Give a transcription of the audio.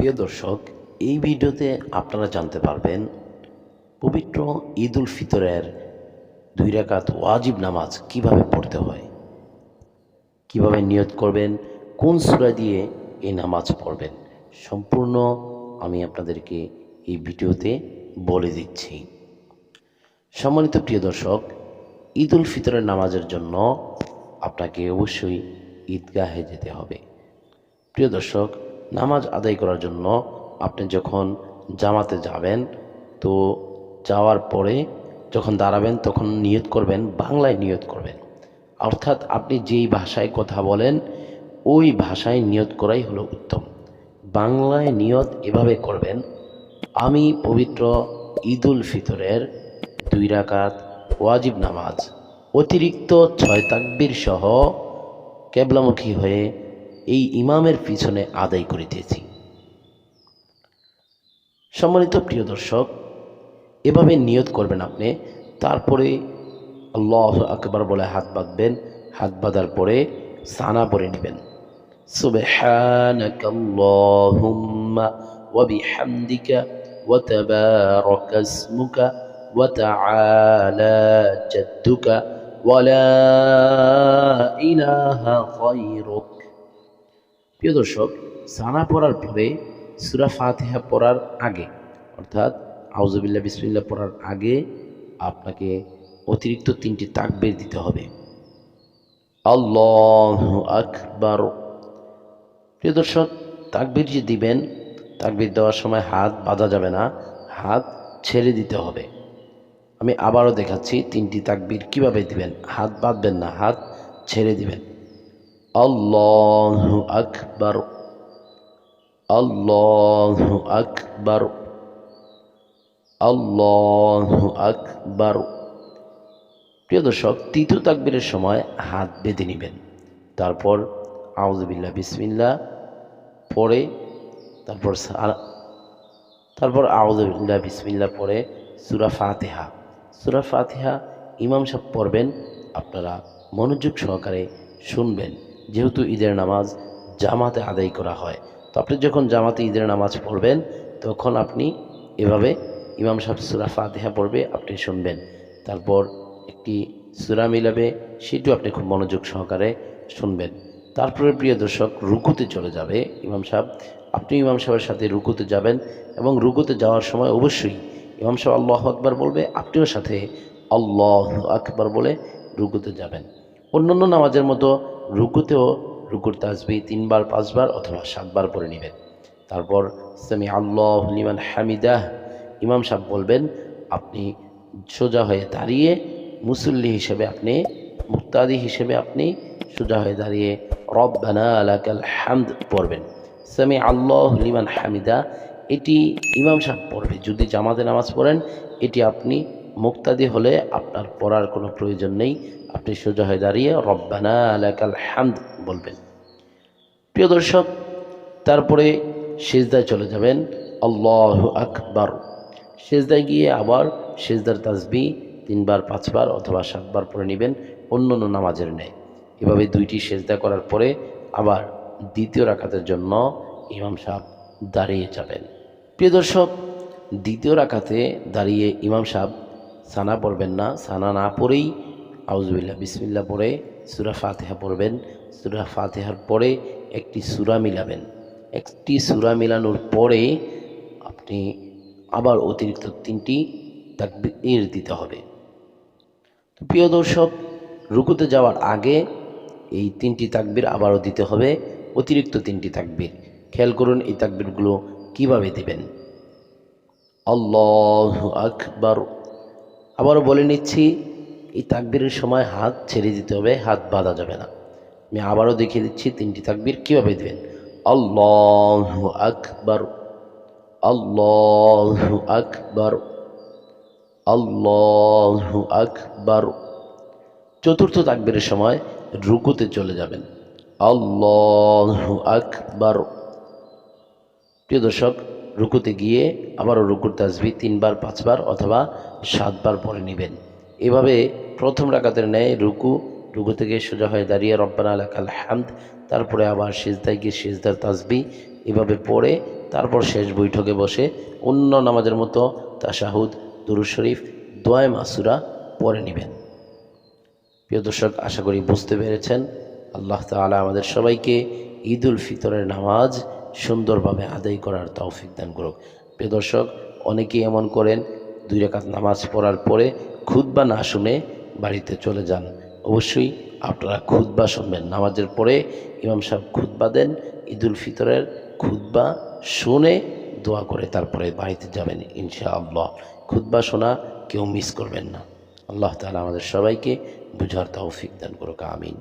প্রিয় দর্শক, এই ভিডিওতে আপনারা জানতে পারবেন পবিত্র ঈদ উল ফিতরের 2 রাকাত ওয়াজিব নামাজ কিভাবে পড়তে হয়, কিভাবে নিয়ত করবেন, কোন সূরা দিয়ে এই নামাজ পড়বেন। সম্পূর্ণ আমি আপনাদেরকে এই ভিডিওতে বলে দিচ্ছি। সম্মানিত প্রিয় দর্শক, ঈদ উল ফিতরের নামাজের জন্য আপনাকে অবশ্যই ঈদগাহে যেতে হবে। প্রিয় দর্শক, নামাজ আদায় করার জন্য আপনি যখন জামাতে যাবেন, তো যাওয়ার পরে যখন দাঁড়াবেন তখন নিয়ত করবেন, বাংলায় নিয়ত করবেন। অর্থাৎ আপনি যেই ভাষায় কথা বলেন ওই ভাষায় নিয়ত করাই হলো উত্তম। বাংলায় নিয়ত এভাবে করবেন: আমি পবিত্র ঈদ উল ফিতরের 2 রাকাত ওয়াজিব নামাজ অতিরিক্ত 6 তাকবীর সহ কেবলামুখী হয়ে এই ইমামের পিছনে আদায় করিতেছি। সম্মানিত প্রিয় দর্শক, এভাবে নিয়ত করবেন আপনি। তারপরে আল্লাহু আকবার বলে হাত বাঁধবেন। হাত বাঁধার পরে সানা পড়ে নেবেন, সুবহানাকাল্লাহুম্মা ওয়া বিহামদিকা ওয়া তাবারাকা ইসমুকা ওয়া তাআলা জাদ্দুকা ওয়া লা ইলাহা গায়রুক। প্রিয় দর্শক, সানা পড়ার পরে সূরা ফাতিহা পড়ার আগে, অর্থাৎ আউযুবিল্লাহ বিসমিল্লাহ পড়ার আগে আপনাকে অতিরিক্ত 3টি তাকবীর দিতে হবে। আল্লাহু আকবার। প্রিয় দর্শক, তাকবীর যে দিবেন, তাকবীর দেওয়ার সময় হাত বাঁধা যাবে না, হাত ছেড়ে দিতে হবে। আমি আবারও দেখাচ্ছি 3টি তাকবীর কিভাবে দিবেন। হাত বাঁধবেন না, হাত ছেড়ে দিবেন। আল্লাহু আকবার, আল্লাহু আকবার, আল্লাহু আকবার। প্রিয় দর্শক, তৃতীয় তাকবীরের সময় হাত বেঁধে নেবেন। তারপর আউযুবিল্লাহ বিসমিল্লাহ পড়ে তারপর আউযুবিল্লাহ বিসমিল্লাহ পড়ে সূরা ফাতিহা। সূরা ফাতিহা ইমাম সাহেব পড়বেন, আপনারা মনোযোগ সহকারে শুনবেন। যেহেতু ঈদের নামাজ জামাতে আদায় করা হয়, তো আপনি যখন জামাতে ঈদের নামাজ পড়বেন তখন আপনি এভাবে ইমাম সাহেব সূরা ফাতিহা পড়বে, আপনি শুনবেন। তারপর একটি সূরা মিলাবে, সেটিও আপনি খুব মনোযোগ সহকারে শুনবেন। তারপরে প্রিয় দর্শক, রুকুতে চলে যাবে ইমাম সাহেব। আপনি ইমাম সাহেবের সাথে রুকুতে যাবেন এবং রুকুতে যাওয়ার সময় অবশ্যই ইমাম সাহেব আল্লাহু আকবার বলবে, আপনিও সাথে আল্লাহু আকবার বলে রুকুতে যাবেন। অন্যান্য নামাজের মতো রুকুতেও রুকুর তাসবিহ 3 বার, 5 বার অথবা 7 বার পড়ে নেবেন। তারপর সামি আল্লাহু লিমান হামিদাহ ইমাম সাহেব বলবেন, আপনি সোজা হয়ে দাঁড়িয়ে মুসল্লি হিসেবে, আপনি মুক্তাদি হিসেবে আপনি সোজা হয়ে দাঁড়িয়ে রব্বানা লাকাল হামদ পড়বেন। সামি আল্লাহু লিমান হামিদা এটি ইমাম সাহেব পড়বে। যদি জামাতে নামাজ পড়েন, এটি আপনি মুক্তাদি হলে আপনার পড়ার কোনো প্রয়োজন নেই, আপনি সোজা হয়ে দাঁড়িয়ে রব্বানা লাকাল হামদ বলবেন। প্রিয় দর্শক, তারপরে সিজদায় চলে যাবেন, আল্লাহু আকবার। সিজদায় গিয়ে আবার সিজদার তাসবিহ 3 বার, 5 বার অথবা 7 বার পড়ে নেবেন, অন্যান্য নামাজের ন্যায়। এভাবে 2টি সিজদা করার পরে আবার দ্বিতীয় রাকাতের জন্য ইমাম সাহেব দাঁড়িয়ে যাবেন। প্রিয় দর্শক, দ্বিতীয় রাকাতে দাঁড়িয়ে ইমাম সাহেব সানা পড়বেন না। সানা না পড়েই আউযুবিল্লাহ বিসমিল্লাহ পড়ে সূরা ফাতিহা পড়বেন। সূরা ফাতিহার পরে একটি সূরা মিলাবেন। একটি সূরা মিলানোর পরে আপনি আবার অতিরিক্ত 3টি তাকবীর দিতে হবে। তো প্রিয় দর্শক, রুকুতে যাওয়ার আগে এই 3টি তাকবীর আবারও দিতে হবে, অতিরিক্ত 3টি তাকবীর। খেয়াল করুন এই তাকবীরগুলো কিভাবে দিবেন। আল্লাহু আকবার। আবারও বলে নিচ্ছি, এই তাকবীরের সময় হাত ছেড়ে দিতে হবে, হাত বাঁধা যাবে না। আমি আবারও দেখিয়ে দিচ্ছি 3টি তাকবীর কিভাবে দিবেন। আল্লাহু আকবার, আল্লাহু আকবার, আল্লাহু আকবার। চতুর্থ তাকবীরের সময় রুকুতে চলে যাবেন, আল্লাহু আকবার। প্রিয় দর্শক, রুকুতে গিয়ে আবারও রুকুর তাসবিহ 3 বার, 5 বার অথবা 7 বার পড়ে নেবেন। এভাবে প্রথম রাকাতের ন্যায় রুকু থেকে সোজা হয়ে দাঁড়িয়ে রব্বানা লাকাল হামদ, তারপরে আবার সিজদায় গিয়ে সিজদার তাসবিহ এভাবে পড়ে তারপর শেষ বৈঠকে বসে অন্য নামাজের মতো তাশাহুদ, দুরূদ শরীফ, দোয়ায়ে মাসুরা পড়ে নেবেন। প্রিয় দর্শক, আশা করি বুঝতে পেরেছেন। আল্লাহ তাআলা আমাদের সবাইকে ঈদ উল ফিতরের নামাজ সুন্দরভাবে আদায় করার তৌফিক দান করুক। প্রিয় দর্শক, অনেকেই এমন করেন 2 রাকাত নামাজ পড়ার পরে খুতবা না শুনে বাড়িতে চলে যান। অবশ্যই আপনারা খুতবা শুনবেন। নামাজের পরে ইমাম সাহেব খুতবা দেন, ঈদ উল ফিতরের খুতবা শুনে দোয়া করে তারপরে বাড়িতে যাবেন ইনশাআল্লাহ। খুতবা শোনা কেউ মিস করবেন না। আল্লাহ তাআলা আমাদের সবাইকে বুঝার তৌফিক দান করুক। আমিন।